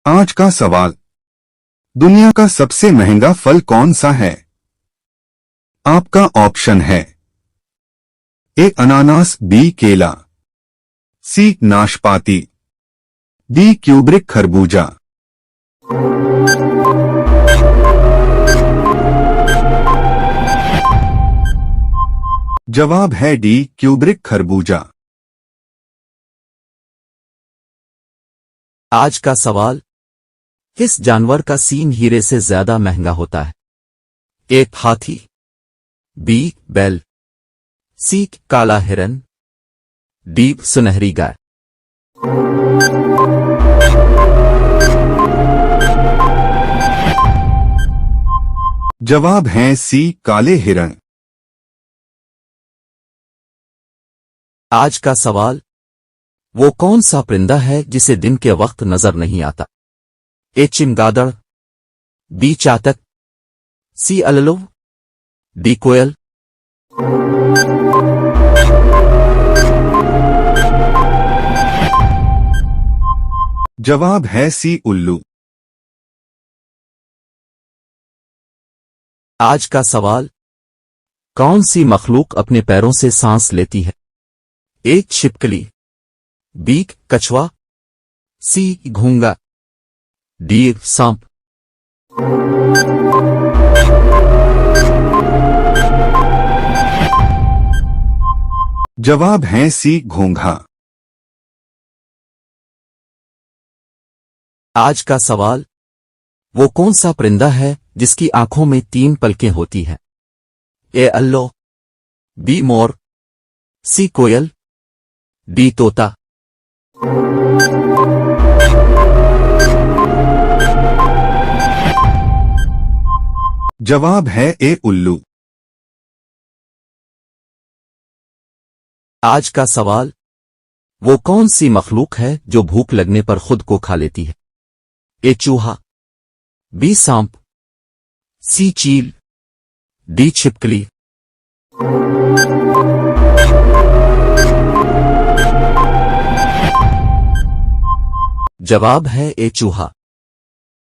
आज का सवाल। दुनिया का सबसे महंगा फल कौन सा है? आपका ऑप्शन है ए अनानास, बी केला, सी नाशपाती, डी क्यूब्रिक खरबूजा। जवाब है डी क्यूब्रिक खरबूजा। आज का सवाल। किस जानवर का सींग हीरे से ज्यादा महंगा होता है? ए हाथी, बी बैल, सी काला हिरन, डी सुनहरी गाय। जवाब है सी काले हिरण। आज का सवाल। वो कौन सा परिंदा है जिसे दिन के वक्त नजर नहीं आता? ए चमगादड़, बी चातक, सी अल्लू, डी कोयल। जवाब है सी उल्लू। आज का सवाल। कौन सी मखलूक अपने पैरों से सांस लेती है? ए छिपकली, बी कछुआ, सी घोंगा, डी सांप। जवाब है सी घोंघा। आज का सवाल। वो कौन सा परिंदा है जिसकी आंखों में 3 पलकें होती हैं? ए अल्लो, be more, C coil, D तोता। जवाब है ए उल्लू। आज का सवाल। वो कौन सी मखलूक है जो भूख लगने पर खुद को खा लेती है? ए चूहा, बी सांप, सी चील, डी छिपकली। जवाब है ए चूहा।